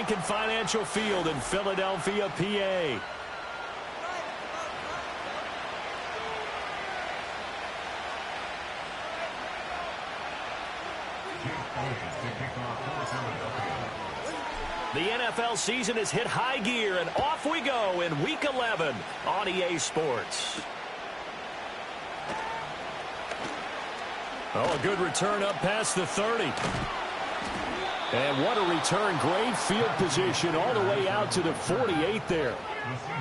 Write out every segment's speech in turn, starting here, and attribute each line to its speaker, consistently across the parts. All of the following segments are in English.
Speaker 1: Lincoln Financial Field in Philadelphia, PA. The NFL season has hit high gear, and off we go in Week 11 on EA Sports. Oh, a good return up past the 30. And what a return. Great field position all the way out to the 48 there.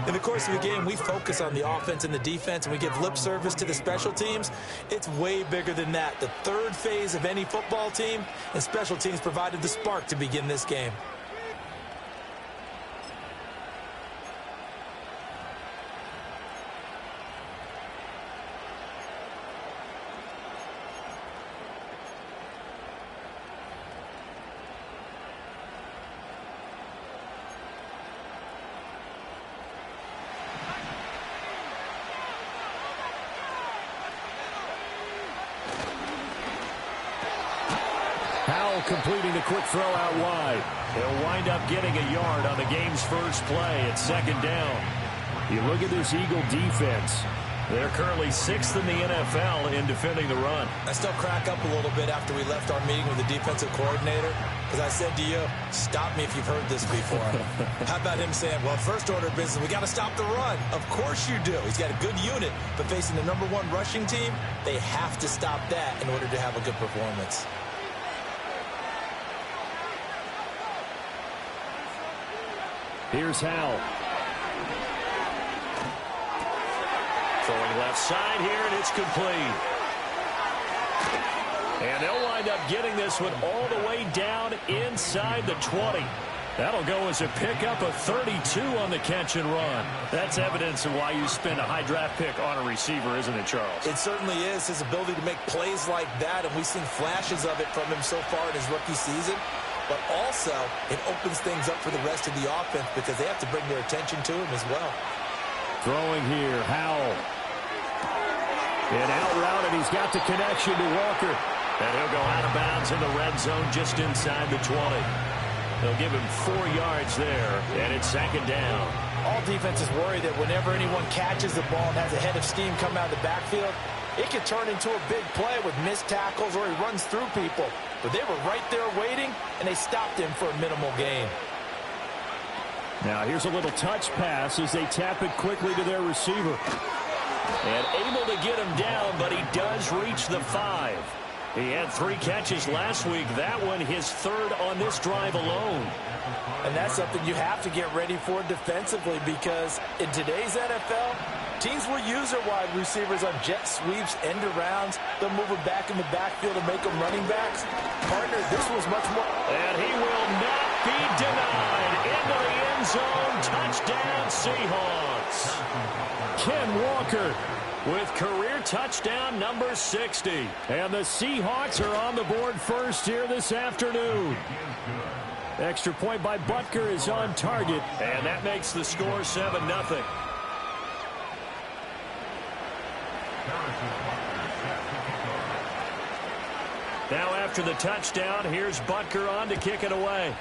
Speaker 2: In the course of the game, we focus on the offense and the defense, and we give lip service to the special teams. It's way bigger than that. The third phase of any football team, and special teams provided the spark to begin this game.
Speaker 1: Completing the quick throw out wide. He'll wind up getting a yard on the game's first play at second down. You look at this Eagle defense. They're currently 6th in the NFL in defending the run.
Speaker 2: I still crack up a little bit after we left our meeting with the defensive coordinator, because I said to you, stop me if you've heard this before. How about him saying, well, first order of business, we got to stop the run. Of course you do. He's got a good unit, but facing the #1 rushing team, they have to stop that in order to have a good performance.
Speaker 1: Here's Howell. Throwing left side here, and it's complete. And they'll wind up getting this one all the way down inside the 20. That'll go as a pickup of 32 on the catch and run. That's evidence of why you spend a high draft pick on a receiver, isn't it, Charles?
Speaker 2: It certainly is. His ability to make plays like that, and we've seen flashes of it from him so far in his rookie season. But also, it opens things up for the rest of the offense because they have to bring their attention to him as well.
Speaker 1: Throwing here, Howell. And out route, and he's got the connection to Walker. And he'll go out of bounds in the red zone just inside the 20. They'll give him 4 yards there, and it's second down.
Speaker 2: All defenses worry that whenever anyone catches the ball and has a head of steam come out of the backfield, it could turn into a big play with missed tackles or he runs through people. But they were right there waiting, and they stopped him for a minimal gain.
Speaker 1: Now here's a little touch pass as they tap it quickly to their receiver. And able to get him down, but he does reach the 5. He had 3 catches last week. That one his 3rd on this drive alone.
Speaker 2: And that's something you have to get ready for defensively, because in today's NFL, teams will use their wide receivers on jet sweeps, end arounds. They'll move them back in the backfield and make them running backs. Partner, this was much more.
Speaker 1: And he will not be denied. Into the end zone. Touchdown, Seahawks. Ken Walker with career touchdown number 60. And the Seahawks are on the board first here this afternoon. Extra point by Butker is on target. And that makes the score 7-0. Now after the touchdown, here's Butker on to kick it away.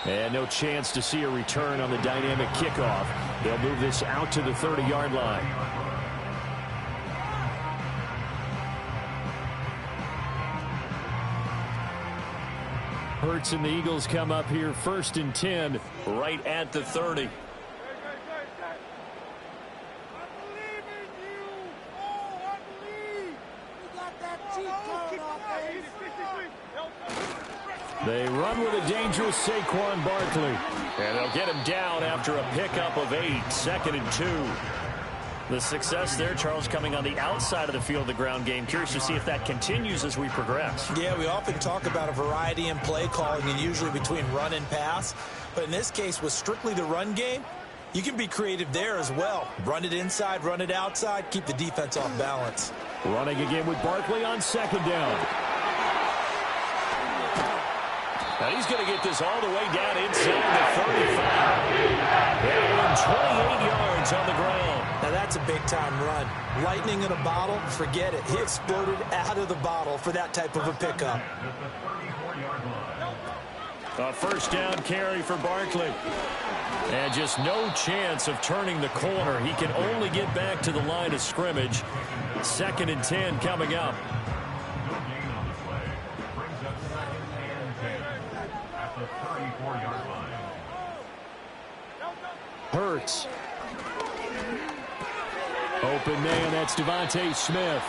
Speaker 1: And no chance to see a return on the dynamic kickoff. They'll move this out to the 30-yard line. Hurts and the Eagles come up here 1st and 10 right at the 30. They run with a dangerous Saquon Barkley. And they'll get him down after a pickup of 8, 2nd and 2. The success there, Charles, coming on the outside of the field, the ground game. Curious to see if that continues as we progress.
Speaker 2: Yeah, we often talk about a variety in play calling and usually between run and pass. But in this case, with strictly the run game, you can be creative there as well. Run it inside, run it outside, keep the defense off balance. Running again with Barkley on 2nd down.
Speaker 1: And he's going to get this all the way down inside the 35. And 28 yards on the ground.
Speaker 2: Now that's a big-time run. Lightning in a bottle, forget it. He exploded out of the bottle for that type of a pickup.
Speaker 1: A first down carry for Barkley. And just no chance of turning the corner. He can only get back to the line of scrimmage. 2nd and 10 coming up. Hurts. Open man, that's Devontae Smith.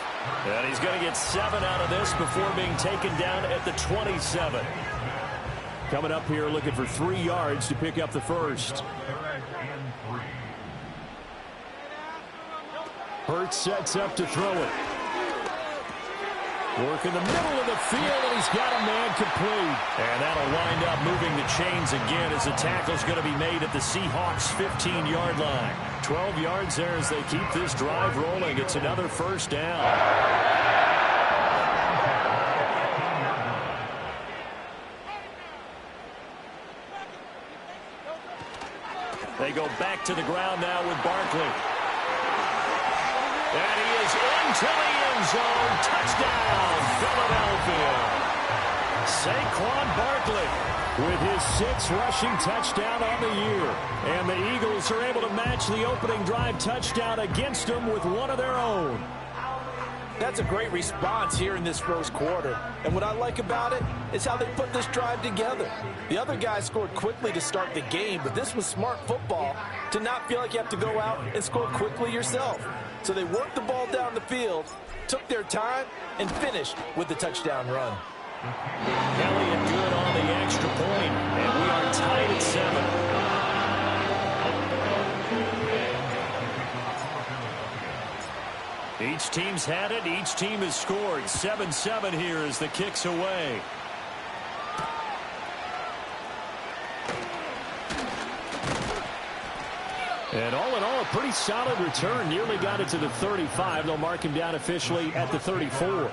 Speaker 1: And he's going to get 7 out of this before being taken down at the 27. Coming up here looking for 3 yards to pick up the first. Hurts sets up to throw it. Work in the middle of the field, and he's got a man complete. And that'll wind up moving the chains again as the tackle's going to be made at the Seahawks' 15-yard line. 12 yards there as they keep this drive rolling. It's another first down. They go back to the ground now with Barkley. And he is into the end zone. Touchdown, Philadelphia. Saquon Barkley with his 6th rushing touchdown on the year. And the Eagles are able to match the opening drive touchdown against them with one of their own.
Speaker 2: That's a great response here in this first quarter. And what I like about it is how they put this drive together. The other guys scored quickly to start the game, but this was smart football to not feel like you have to go out and score quickly yourself. So they worked the ball down the field, took their time, and finished with the touchdown run.
Speaker 1: Elliott good on the extra point, and we are tied at 7. Each team's had it. Each team has scored. 7-7 here as the kick's away. And all in all, a pretty solid return. Nearly got it to the 35. They'll mark him down officially at the 34.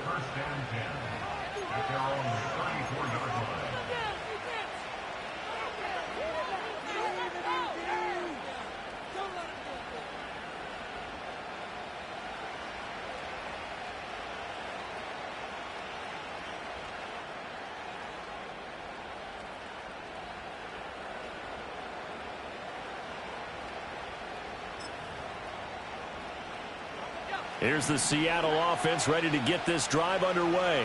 Speaker 1: Here's the Seattle offense ready to get this drive underway.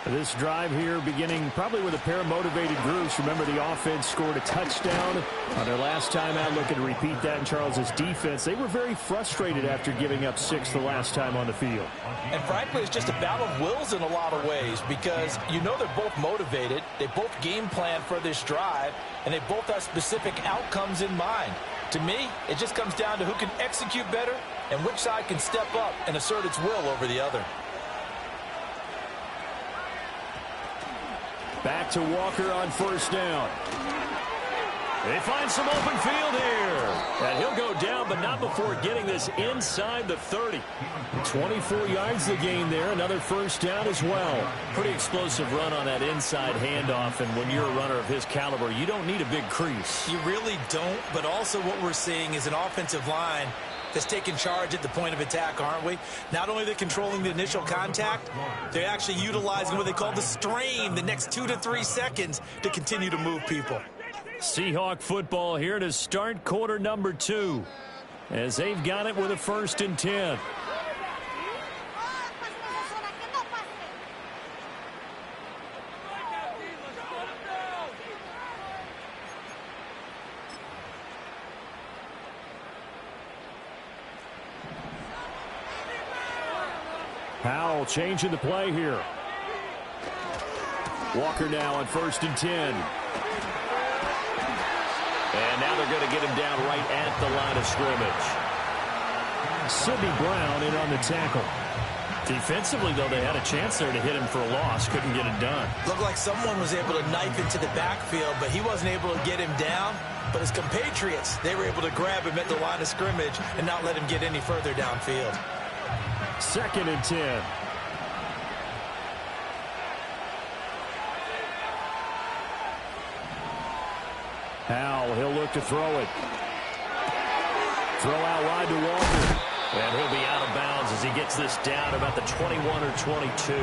Speaker 1: This drive here beginning probably with a pair of motivated groups. Remember, the offense scored a touchdown on their last time out. Looking to repeat that in Charles's defense. They were very frustrated after giving up 6 the last time on the field.
Speaker 2: And frankly, it's just a battle of wills in a lot of ways because you know they're both motivated. They both game plan for this drive, and they both have specific outcomes in mind. To me, it just comes down to who can execute better and which side can step up and assert its will over the other.
Speaker 1: Back to Walker on first down. They find some open field here. And he'll go down, but not before getting this inside the 30. 24 yards the gain there. Another first down as well. Pretty explosive run on that inside handoff. And when you're a runner of his caliber, you don't need a big crease.
Speaker 2: You really don't, but also what we're seeing is an offensive line that's taking charge at the point of attack, aren't we? Not only are they controlling the initial contact, they're actually utilizing what they call the strain, the next 2 to 3 seconds to continue to move people.
Speaker 1: Seahawk football here to start quarter number 2 as they've got it with a 1st and 10. Powell changing the play here. Walker now on 1st and 10. And now they're going to get him down right at the line of scrimmage. Sidney Brown in on the tackle. Defensively, though, they had a chance there to hit him for a loss. Couldn't get it done.
Speaker 2: Looked like someone was able to knife into the backfield, but he wasn't able to get him down. But his compatriots, they were able to grab him at the line of scrimmage and not let him get any further downfield.
Speaker 1: 2nd and 10. Howell, he'll look to throw it. Throw out wide to Walker. And he'll be out of bounds as he gets this down about the 21 or 22.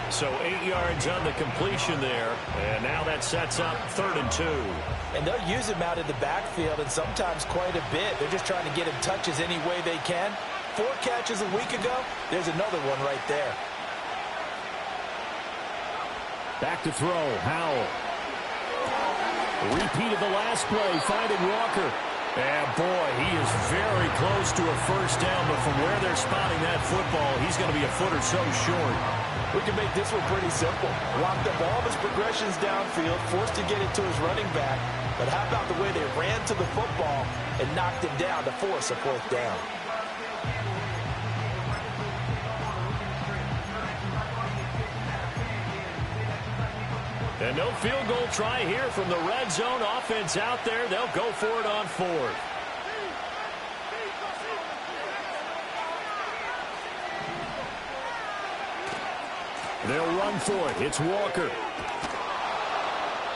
Speaker 1: So 8 yards on the completion there. And now that sets up 3rd and 2.
Speaker 2: And they'll use him out in the backfield, and sometimes quite a bit. They're just trying to get him touches any way they can. 4 catches a week ago. There's another one right there.
Speaker 1: Back to throw. Howell. Repeat of the last play, finding Walker. And, boy, he is very close to a first down, but from where they're spotting that football, he's going to be a foot or so short.
Speaker 2: We can make this one pretty simple. Locked up all of his progressions downfield, forced to get it to his running back. But how about the way they ran to the football and knocked him down to force a 4th down?
Speaker 1: And no field goal try here from the red zone. Offense out there. They'll go for it on 4th. They'll run for it. It's Walker.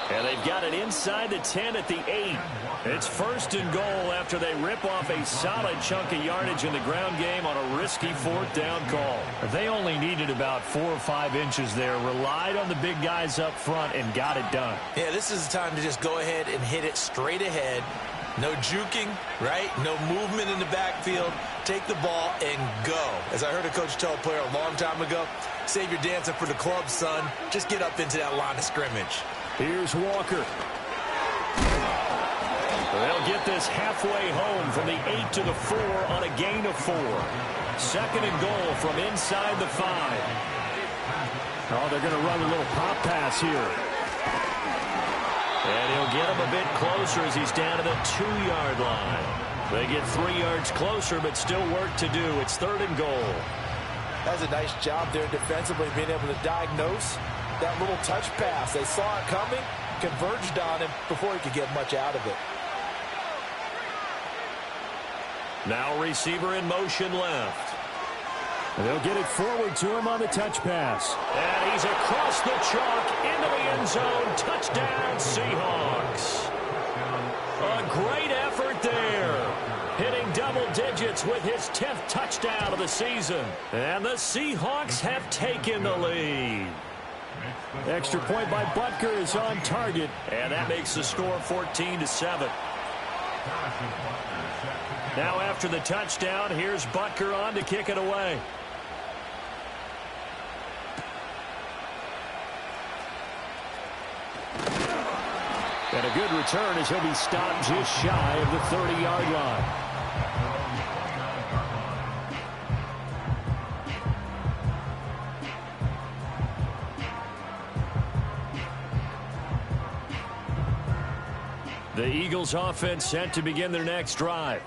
Speaker 1: And they've got it inside the 10 at the 8. It's 1st and goal after they rip off a solid chunk of yardage in the ground game on a risky 4th down call. They only needed about 4 or 5 inches there, relied on the big guys up front, and got it done.
Speaker 2: Yeah, this is the time to just go ahead and hit it straight ahead. No juking, right? No movement in the backfield. Take the ball and go. As I heard a coach tell a player a long time ago, save your dancing for the club, son. Just get up into that line of scrimmage.
Speaker 1: Here's Walker. They'll get this halfway home from the 8 to the 4 on a gain of 4. 2nd and goal from inside the 5. Oh, they're going to run a little pop pass here. And he'll get him a bit closer as he's down to the 2-yard line. They get 3 yards closer, but still work to do. It's 3rd and goal.
Speaker 2: That's a nice job there defensively, being able to diagnose that little touch pass. They saw it coming, converged on him before he could get much out of it.
Speaker 1: Now receiver in motion left. And they'll get it forward to him on the touch pass. And he's across the chalk into the end zone. Touchdown, Seahawks. A great effort there. Hitting double digits with his 10th touchdown of the season. And the Seahawks have taken the lead. Extra point by Butker is on target. And that makes the score 14-7. Now after the touchdown, here's Butker on to kick it away. And a good return as he'll be stopped just shy of the 30-yard line. The Eagles offense set to begin their next drive.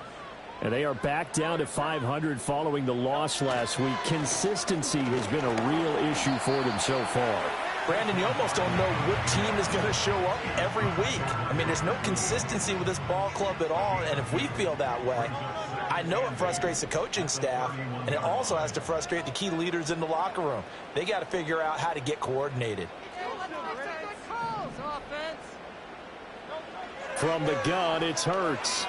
Speaker 1: And they are back down to 500 following the loss last week. Consistency has been a real issue for them so far.
Speaker 2: Brandon, you almost don't know what team is going to show up every week. I mean, there's no consistency with this ball club at all, and if we feel that way, I know it frustrates the coaching staff, and it also has to frustrate the key leaders in the locker room. They got to figure out how to get coordinated.
Speaker 1: From the gun, it's Hurts.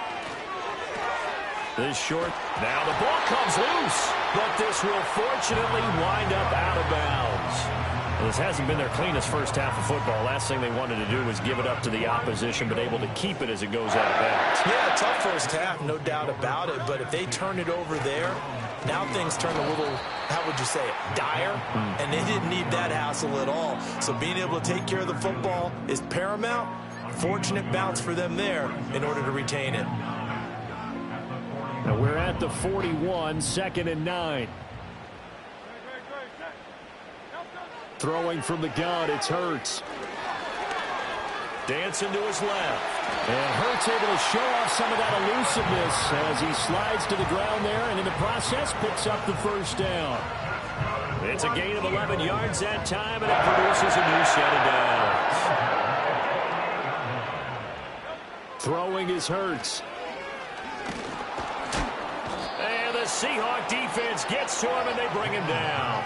Speaker 1: This short. Now the ball comes loose, but this will fortunately wind up out of bounds. This hasn't been their cleanest first half of football. Last thing they wanted to do was give it up to the opposition, but able to keep it as it goes out of bounds.
Speaker 2: Yeah, tough first half, no doubt about it. But if they turn it over there, now things turn a little, how would you say it, dire? And they didn't need that hassle at all. So being able to take care of the football is paramount. Fortunate bounce for them there in order to retain it.
Speaker 1: Now we're at the 41, 2nd and 9. Throwing from the gun, it's Hurts. Dancing to his left. And Hurts able to show off some of that elusiveness as he slides to the ground there and in the process picks up the first down. It's a gain of 11 yards that time, and it produces a new set of downs. Throwing is Hurts. And the Seahawk defense gets to him, and they bring him down.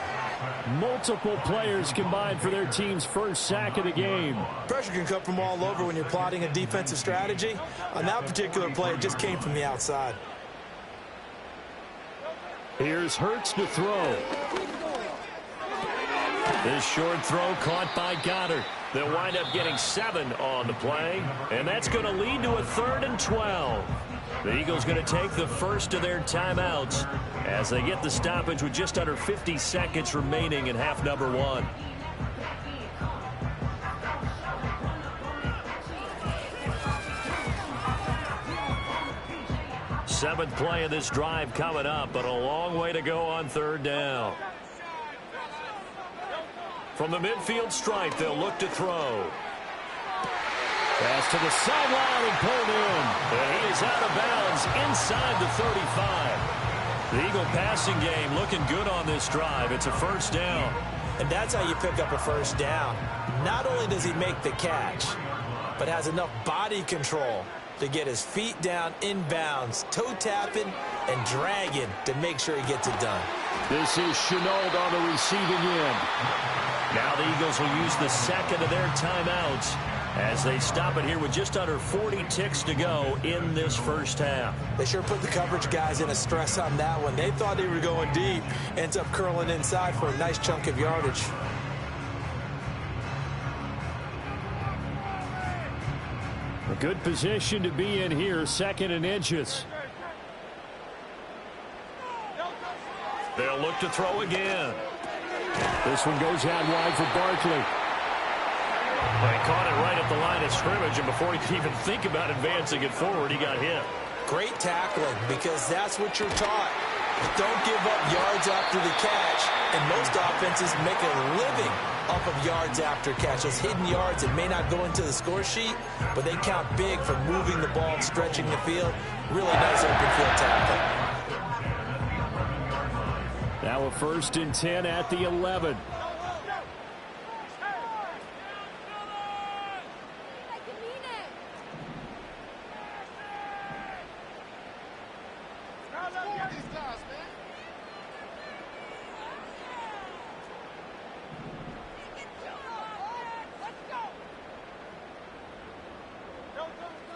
Speaker 1: Multiple players combined for their team's first sack of the game.
Speaker 2: Pressure can come from all over when you're plotting a defensive strategy. On that particular play, it just came from the outside.
Speaker 1: Here's Hurts to throw. This short throw caught by Goddard. They'll wind up getting 7 on the play, and that's going to lead to a 3rd and 12. The Eagles going to take the first of their timeouts as they get the stoppage with just under 50 seconds remaining in half number 1. Seventh play of this drive coming up, but a long way to go on 3rd down. From the midfield stripe, they'll look to throw. Pass to the sideline and pulled in. And he is out of bounds inside the 35. The Eagle passing game looking good on this drive. It's a first down.
Speaker 2: And that's how you pick up a first down. Not only does he make the catch, but has enough body control to get his feet down inbounds, toe tapping and dragging to make sure he gets it done.
Speaker 1: This is Chenault on the receiving end. Now the Eagles will use the second of their timeouts as they stop it here with just under 40 ticks to go in this first half.
Speaker 2: They sure put the coverage guys in a stress on that one. They thought they were going deep. Ends up curling inside for a nice chunk of yardage.
Speaker 1: A good position to be in here, 2nd and inches. They'll look to throw again. This one goes out wide for Barkley. They caught it right at the line of scrimmage, and before he could even think about advancing it forward, he got hit.
Speaker 2: Great tackling, because that's what you're taught. Don't give up yards after the catch, and most offenses make a living off of yards after catch. Those hidden yards that may not go into the score sheet, but they count big for moving the ball and stretching the field. Really nice open field tackle.
Speaker 1: Now a 1st and 10 at the 11.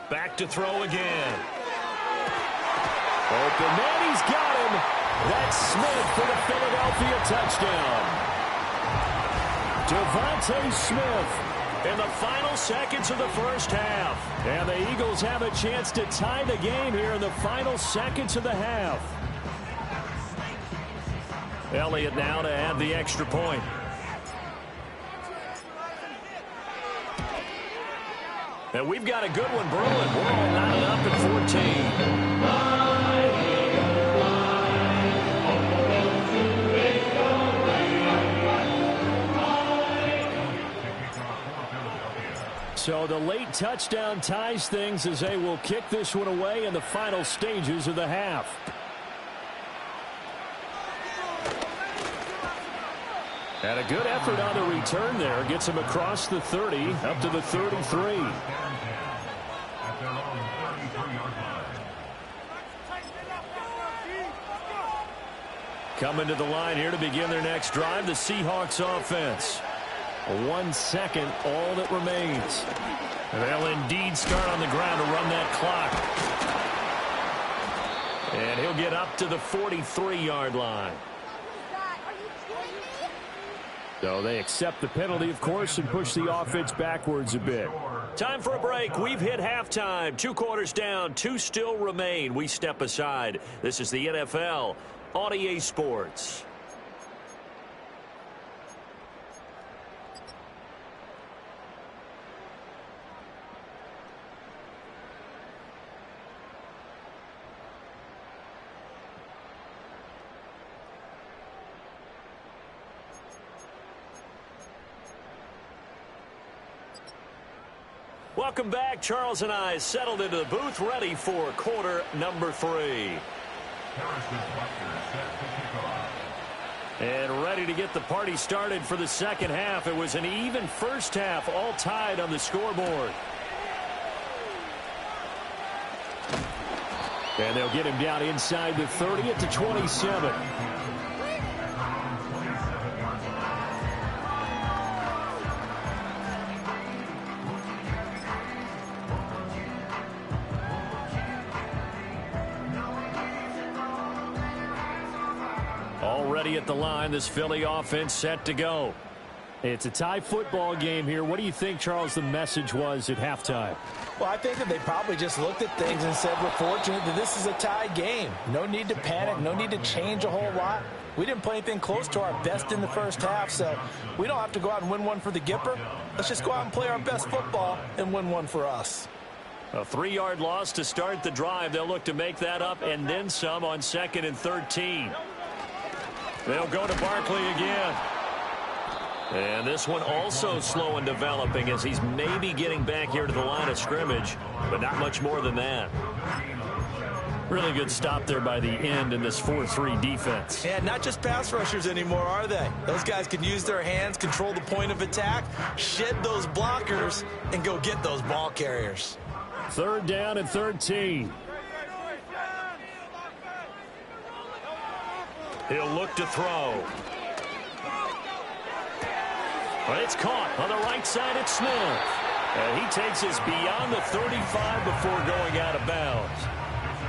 Speaker 1: Back to throw again. Open man, he's got him. That's Smith for the Philadelphia touchdown. Devontae Smith in the final seconds of the first half. And the Eagles have a chance to tie the game here in the final seconds of the half. Elliott now to add the extra point. And we've got a good one brewing. We're all knotted up at 14. So the late touchdown ties things as they will kick this one away in the final stages of the half. And a good effort on the return there. Gets him across the 30, up to the 33. Coming to the line here to begin their next drive, the Seahawks offense. 1 second, all that remains. They'll indeed start on the ground to run that clock. And he'll get up to the 43-yard line. So they accept the penalty, of course, and push the offense backwards a bit. Time for a break. We've hit halftime. 2 quarters down, 2 still remain. We step aside. This is the NFL on EA Sports. Welcome back. Charles and I settled into the booth, ready for quarter number 3. And ready to get the party started for the second half. It was an even first half, all tied on the scoreboard. And they'll get him down inside the 30 at the 27. ready at the line. This Philly offense set to go. It's a tie football game here. What do you think, Charles, the message was at halftime?
Speaker 2: Well, I think that they probably just looked at things and said, we're fortunate that this is a tie game. No need to panic. No need to change a whole lot. We didn't play anything close to our best in the first half, so we don't have to go out and win one for the Gipper. Let's just go out and play our best football and win one for us.
Speaker 1: A 3-yard loss to start the drive. They'll look to make that up and then some on 2nd and 13. They'll go to Barkley again. And this one also slow in developing as he's maybe getting back here to the line of scrimmage, but not much more than that. Really good stop there by the end in this 4-3 defense.
Speaker 2: Yeah, not just pass rushers anymore, are they? Those guys can use their hands, control the point of attack, shed those blockers, and go get those ball carriers.
Speaker 1: 3rd down and 13. He'll look to throw. Well, it's caught on the right side at Smith. And he takes us beyond the 35 before going out of bounds.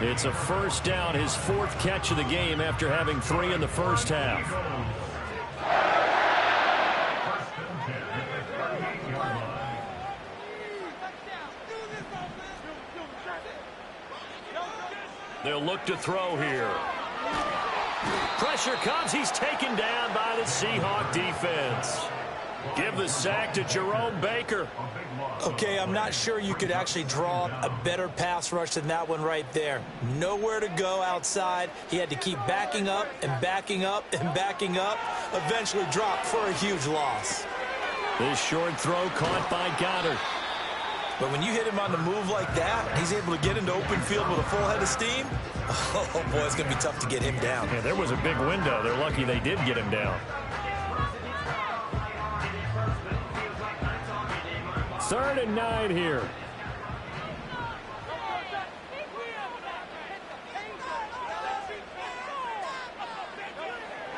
Speaker 1: It's a 1st down, his 4th catch of the game after having 3 in the first half. They'll look to throw here. Pressure comes. He's taken down by the Seahawk defense. Give the sack to Jerome Baker.
Speaker 2: Okay, I'm not sure you could actually draw a better pass rush than that one right there. Nowhere to go outside. He had to keep backing up and backing up and backing up. Eventually dropped for a huge loss.
Speaker 1: This short throw caught by Goddard.
Speaker 2: But when you hit him on the move like that, he's able to get into open field with a full head of steam. Oh, boy, it's going to be tough to get him down.
Speaker 1: Yeah, there was a big window. They're lucky they did get him down. 3rd and 9 here.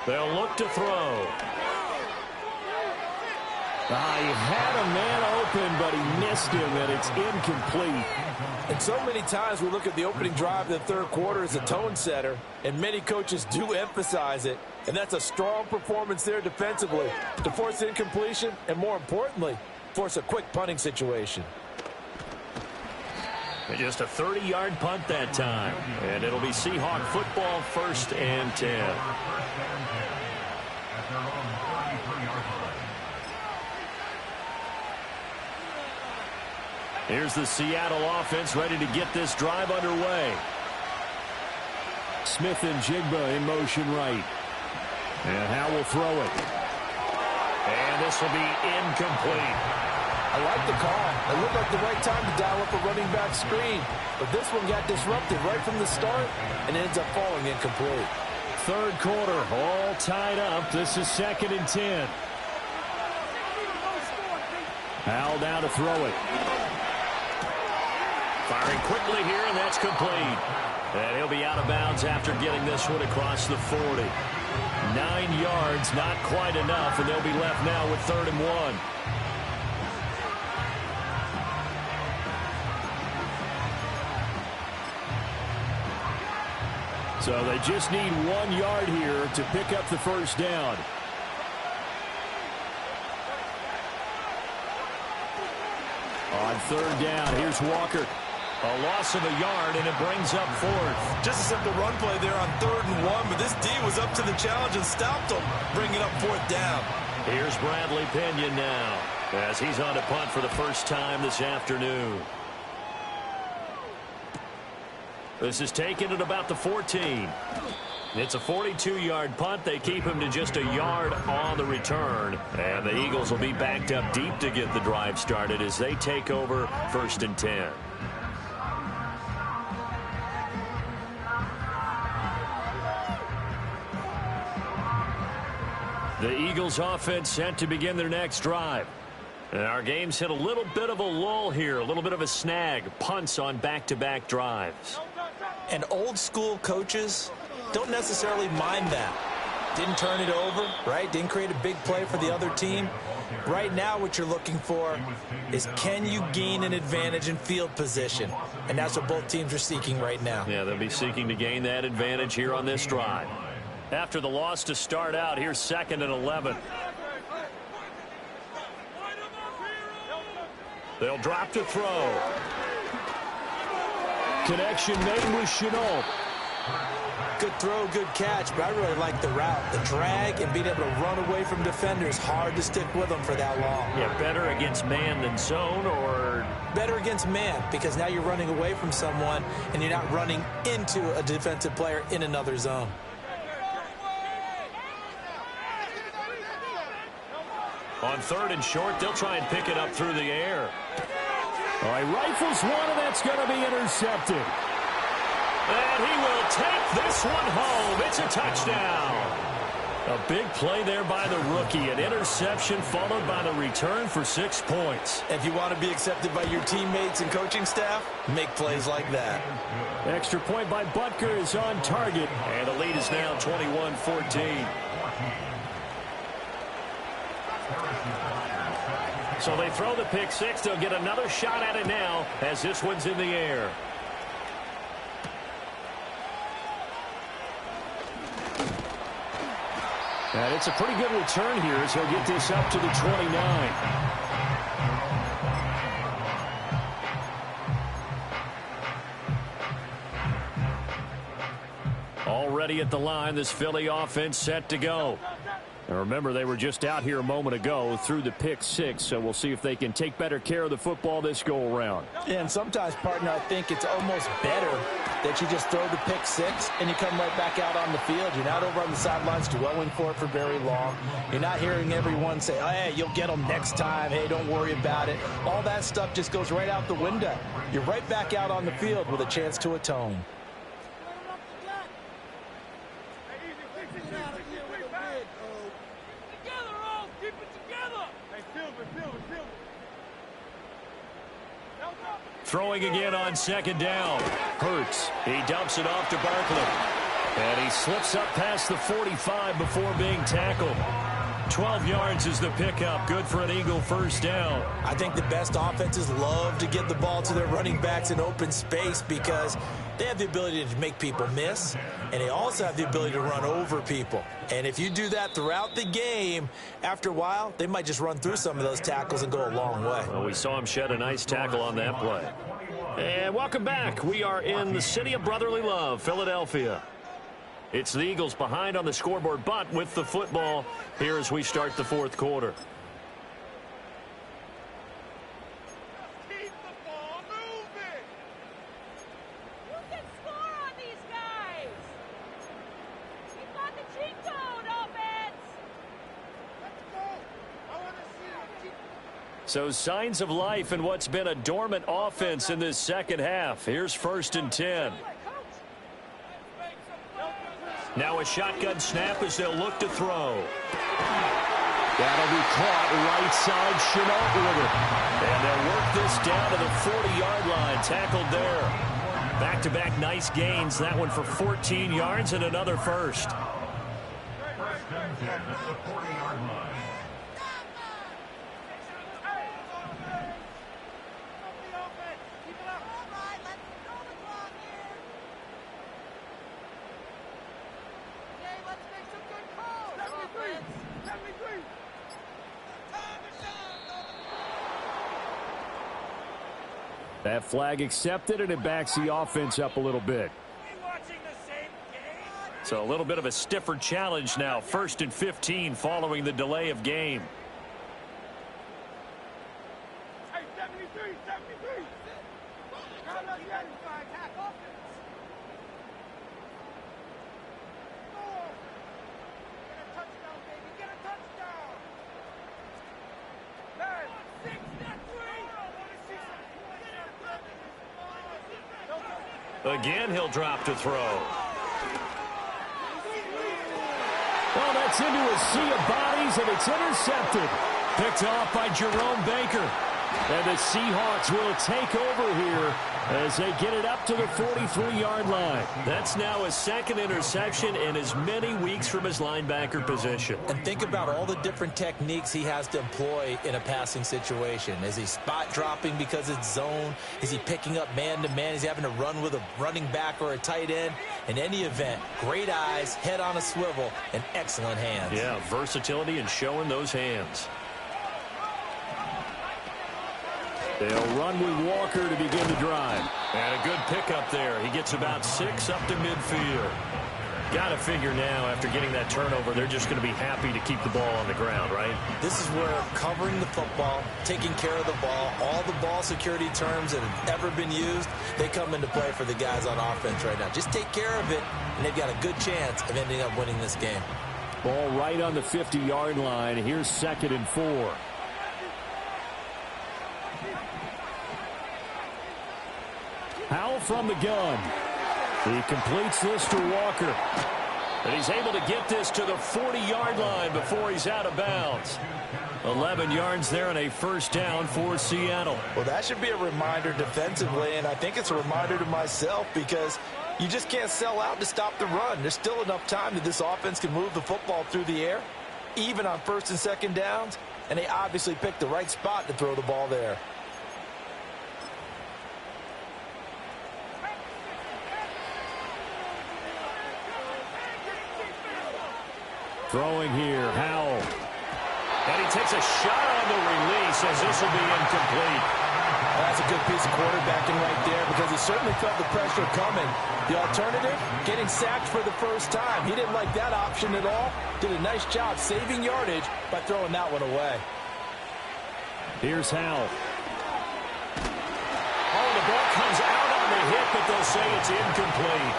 Speaker 1: They'll look to throw. He had a man open, but he missed him, and it's incomplete.
Speaker 2: And so many times we look at the opening drive of the 3rd quarter as a tone setter, and many coaches do emphasize it. And that's a strong performance there defensively to force incompletion and, more importantly, force a quick punting situation.
Speaker 1: And just a 30-yard punt that time. And it'll be Seahawk football, 1st and 10. Here's the Seattle offense ready to get this drive underway. Smith and Jigba in motion right. And Howe will throw it. And this will be incomplete.
Speaker 2: I like the call. It looked like the right time to dial up a running back screen. But this one got disrupted right from the start and ends up falling incomplete.
Speaker 1: 3rd quarter, all tied up. This is 2nd and 10. Howe down to throw it. Firing quickly here, and that's complete. And he'll be out of bounds after getting this one across the 40. 9 yards, not quite enough, and they'll be left now with 3rd and 1. So they just need 1 yard here to pick up the 1st down. On 3rd down, here's Walker. A loss of a yard, and it brings up 4th.
Speaker 2: Just a simple run play there on 3rd and 1, but this D was up to the challenge and stopped him, bringing up 4th down.
Speaker 1: Here's Bradley Pinion now, as he's on to punt for the first time this afternoon. This is taken at about the 14. It's a 42-yard punt. They keep him to just a yard on the return. And the Eagles will be backed up deep to get the drive started as they take over 1st and 10. The Eagles offense set to begin their next drive. And our game's hit a little bit of a lull here, a little bit of a snag. Punts on back-to-back drives.
Speaker 2: And old school coaches don't necessarily mind that. Didn't turn it over, right? Didn't create a big play for the other team. Right now what you're looking for is, can you gain an advantage in field position? And that's what both teams are seeking right now.
Speaker 1: Yeah, they'll be seeking to gain that advantage here on this drive. After the loss to start out, here's 2nd and 11. They'll drop to throw. Connection made with Chenault.
Speaker 2: Good throw, good catch, but I really like the route. The drag and being able to run away from defenders, hard to stick with them for that long.
Speaker 1: Yeah, better against man than zone, or?
Speaker 2: Better against man, because now you're running away from someone and you're not running into a defensive player in another zone.
Speaker 1: On 3rd and short, they'll try and pick it up through the air. All right, rifles one, and that's going to be intercepted. And he will take this one home. It's a touchdown. A big play there by the rookie. An interception followed by the return for 6 points.
Speaker 2: If you want to be accepted by your teammates and coaching staff, make plays like that.
Speaker 1: Extra point by Butker is on target. And the lead is now 21-14. So they throw the pick six. They'll get another shot at it now as this one's in the air. And it's a pretty good return here as he'll get this up to the 29. Already at the line, this Philly offense set to go. And remember, they were just out here a moment ago through the pick six, so we'll see if they can take better care of the football this go-around.
Speaker 2: Yeah, and sometimes, partner, I think it's almost better that you just throw the pick six and you come right back out on the field. You're not over on the sidelines dwelling for it for very long. You're not hearing everyone say, oh, hey, you'll get them next time. Hey, don't worry about it. All that stuff just goes right out the window. You're right back out on the field with a chance to atone.
Speaker 1: Throwing again on 2nd down. Hurts. He dumps it off to Barkley. And he slips up past the 45 before being tackled. 12 yards is the pickup. Good for an Eagle first down.
Speaker 2: I think the best offenses love to get the ball to their running backs in open space because they have the ability to make people miss, and they also have the ability to run over people. And if you do that throughout the game, after a while, they might just run through some of those tackles and go a long way.
Speaker 1: Well, we saw him shed a nice tackle on that play. And welcome back. We are in the city of brotherly love, Philadelphia. It's the Eagles behind on the scoreboard, but with the football here as we start the 4th quarter.
Speaker 3: Keep the ball moving. You can score on these guys. You've got the cheat code, offense. Let's go. I want to see it.
Speaker 1: So signs of life in what's been a dormant offense in this second half. Here's 1st and 10. Now a shotgun snap as they'll look to throw. That'll be caught right side, Chenault with it. And they'll work this down to the 40-yard line, tackled there. Back-to-back nice gains, that one for 14 yards and another first. That flag accepted, and it backs the offense up a little bit. So a little bit of a stiffer challenge now. 1st and 15 following the delay of game.
Speaker 3: Hey, 73. Get a touchdown.
Speaker 1: Again, he'll drop to throw. Well, that's into a sea of bodies, and it's intercepted. Picked off by Jerome Baker. And the Seahawks will take over here as they get it up to the 43-yard line. That's now his second interception in as many weeks from his linebacker position.
Speaker 2: And think about all the different techniques he has to employ in a passing situation. Is he spot dropping because it's zone? Is he picking up man-to-man? Is he having to run with a running back or a tight end? In any event, great eyes, head on a swivel, and excellent hands.
Speaker 1: Yeah, versatility and showing those hands. They'll run with Walker to begin the drive. And a good pickup there. He gets about 6 up to midfield. Got to figure now, after getting that turnover, they're just going to be happy to keep the ball on the ground, right?
Speaker 2: This is where covering the football, taking care of the ball, all the ball security terms that have ever been used, they come into play for the guys on offense right now. Just take care of it, and they've got a good chance of ending up winning this game.
Speaker 1: Ball right on the 50-yard line. Here's 2nd and 4. Howell from the gun. He completes this to Walker. And he's able to get this to the 40-yard line before he's out of bounds. 11 yards there and a first down for Seattle.
Speaker 2: Well, that should be a reminder defensively, and I think it's a reminder to myself because you just can't sell out to stop the run. There's still enough time that this offense can move the football through the air, even on 1st and 2nd downs, and they obviously picked the right spot to throw the ball there.
Speaker 1: Throwing here, Howell. And he takes a shot on the release as this will be incomplete.
Speaker 2: That's a good piece of quarterbacking right there because he certainly felt the pressure coming. The alternative, getting sacked for the first time. He didn't like that option at all. Did a nice job saving yardage by throwing that one away.
Speaker 1: Here's Howell. Oh, the ball comes out on the hit, but they'll say it's incomplete.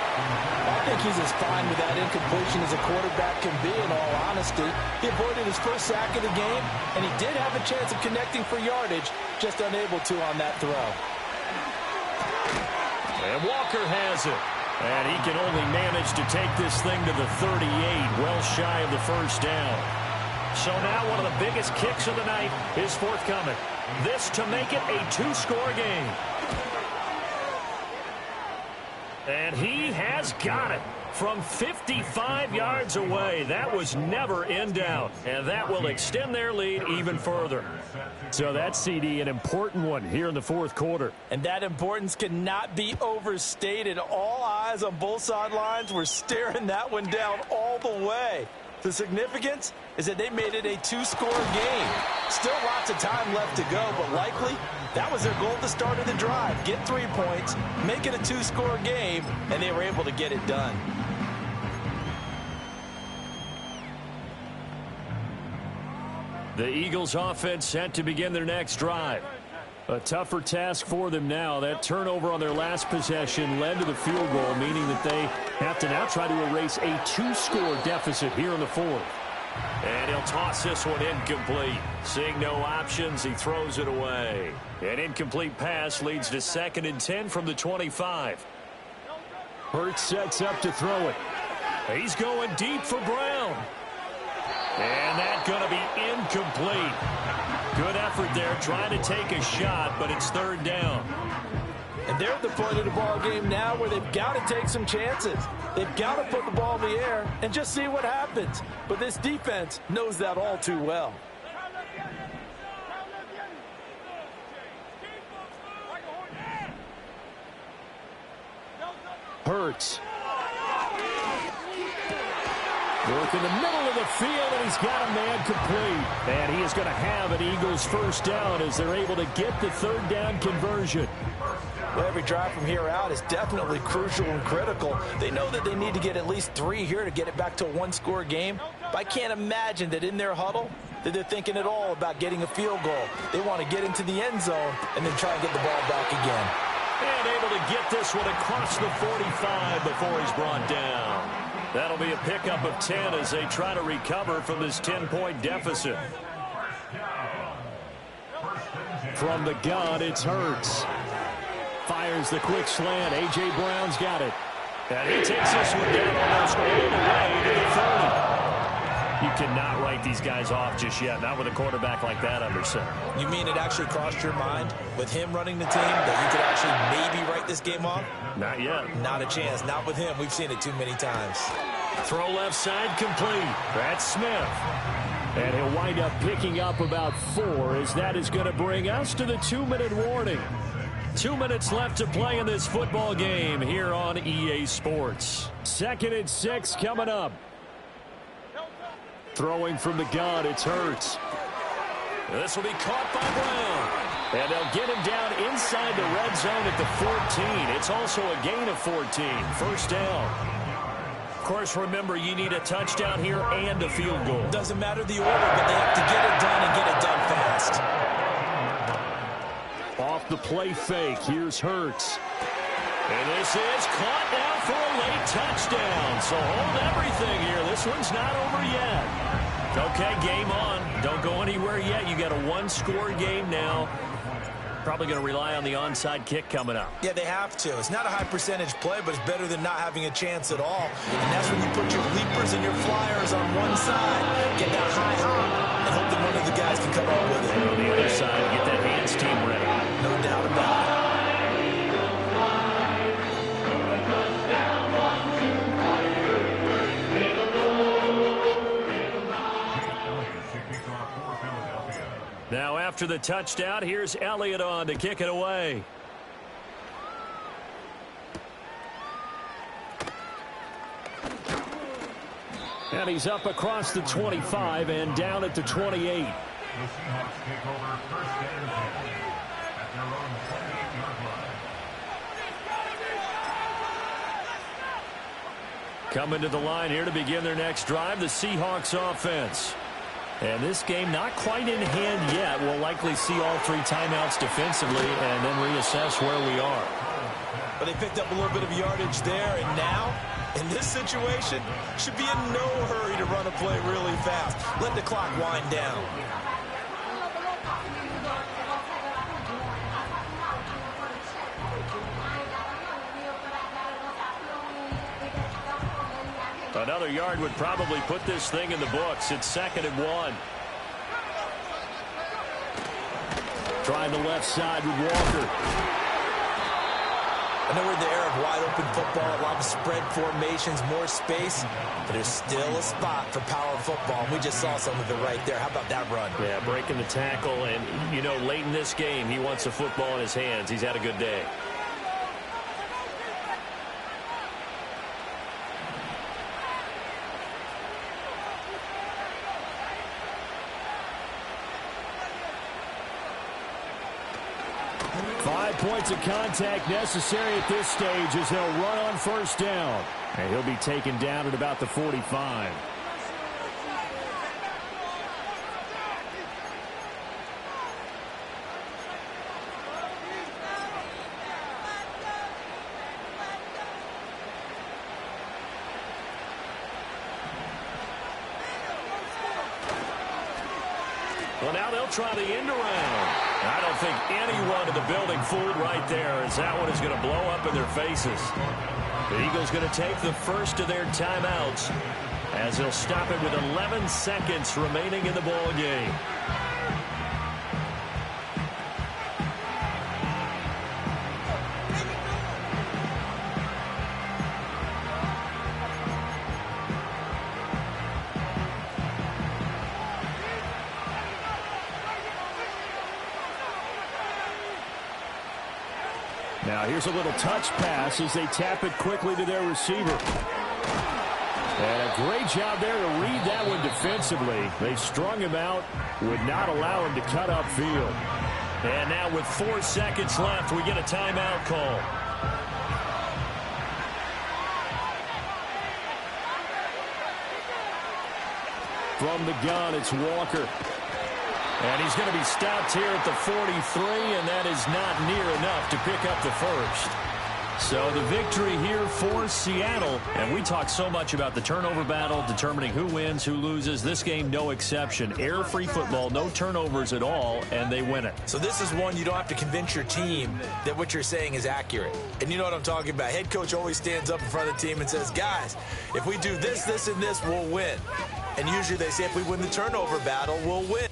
Speaker 2: I think he's as fine with that incompletion as a quarterback can be, in all honesty. He avoided his first sack of the game, and he did have a chance of connecting for yardage, just unable to on that throw.
Speaker 1: And Walker has it. And he can only manage to take this thing to the 38, well shy of the first down. So now one of the biggest kicks of the night is forthcoming. This to make it a 2-score game. And he has got it from 55 yards away. That was never in doubt. And that will extend their lead even further. So that's, CD, an important one here in the 4th quarter.
Speaker 2: And that importance cannot be overstated. All eyes on both sidelines were staring that one down all the way. The significance is that they made it a 2-score game. Still lots of time left to go, but likely that was their goal at the start of the drive. Get 3 points, make it a 2-score game, and they were able to get it done.
Speaker 1: The Eagles offense set to begin their next drive. A tougher task for them now. That turnover on their last possession led to the field goal, meaning that they have to now try to erase a 2-score deficit here in the 4th. And he'll toss this one incomplete. Seeing no options, he throws it away. An incomplete pass leads to 2nd and 10 from the 25. Hurts sets up to throw it. He's going deep for Brown. And that's going to be incomplete. Good effort there, trying to take a shot, but it's 3rd down.
Speaker 2: And they're at the point of the ball game now where they've got to take some chances. They've got to put the ball in the air and just see what happens. But this defense knows that all too well.
Speaker 1: Hurts. Work in the middle of the field, and he's got a man complete. And he is going to have an Eagles first down as they're able to get the 3rd down conversion.
Speaker 2: Well, every drive from here out is definitely crucial and critical. They know that they need to get at least 3 here to get it back to a 1-score game. But I can't imagine that in their huddle that they're thinking at all about getting a field goal. They want to get into the end zone and then try and get the ball back again.
Speaker 1: And able to get this one across the 45 before he's brought down. That'll be a pickup of 10 as they try to recover from this 10-point deficit. From the gun, it's Hurts. Fires the quick slant. A.J. Brown's got it. And he takes this one down almost all the way to the 30. You cannot write these guys off just yet, not with a quarterback like that under center.
Speaker 2: You mean it actually crossed your mind with him running the team that you could actually maybe write this game off?
Speaker 1: Not yet.
Speaker 2: Not a chance. Not with him. We've seen it too many times.
Speaker 1: Throw left side complete. That's Smith. And he'll wind up picking up about 4 as that is going to bring us to the 2-minute warning. 2 minutes left to play in this football game here on EA Sports. 2nd and 6 coming up. Throwing from the gun, it's Hurts. This will be caught by Brown. And they'll get him down inside the red zone at the 14. It's also a gain of 14. First down. Of course, remember, you need a touchdown here and a field goal.
Speaker 2: Doesn't matter the order, but they have to get it done and get it done fast.
Speaker 1: Off the play fake, here's Hurts. And this is caught now for a late touchdown. So hold everything here. This one's not over yet. Okay, game on. Don't go anywhere yet. You got a 1-score game now. Probably going to rely on the onside kick coming up.
Speaker 2: Yeah, they have to. It's not a high percentage play, but it's better than not having a chance at all. And that's when you put your leapers and your flyers on one side, get that high hop, and hope that one of the guys can come up with it.
Speaker 1: And on the other side, get that hands team ready.
Speaker 2: No doubt about it.
Speaker 1: Now after the touchdown, here's Elliott on to kick it away. And he's up across the 25 and down at the 28.
Speaker 4: The Seahawks take over 1st and 10 at their own 28-yard line.
Speaker 1: Coming to the line here to begin their next drive, the Seahawks offense. And this game not quite in hand yet. We'll likely see all 3 timeouts defensively and then reassess where we are.
Speaker 2: But they picked up a little bit of yardage there, and now, in this situation, should be in no hurry to run a play really fast. Let the clock wind down.
Speaker 1: Another yard would probably put this thing in the books. It's 2nd and 1. Trying the left side with Walker.
Speaker 2: I know we're in the era of wide-open football, a lot of spread formations, more space, but there's still a spot for power football, and we just saw some of it right there. How about that run?
Speaker 1: Yeah, breaking the tackle, and, you know, late in this game, he wants the football in his hands. He's had a good day. Points of contact necessary at this stage as they'll run on 1st down. And he'll be taken down at about the 45. Well, now they'll try the end around. I don't think anyone in the building fooled right there, as that one is going to blow up in their faces. The Eagles going to take the first of their timeouts as they'll stop it with 11 seconds remaining in the ball game. Now here's a little touch pass as they tap it quickly to their receiver. And a great job there to read that one defensively. They strung him out, would not allow him to cut upfield. And now with 4 seconds left, we get a timeout call. From the gun, it's Walker. And he's going to be stopped here at the 43, and that is not near enough to pick up the first. So the victory here for Seattle. And we talk so much about the turnover battle, determining who wins, who loses. This game, no exception. Error-free football, no turnovers at all, and they win it.
Speaker 2: So this is one you don't have to convince your team that what you're saying is accurate. And you know what I'm talking about. Head coach always stands up in front of the team and says, guys, if we do this, this, and this, we'll win. And usually they say if we win the turnover battle, we'll win.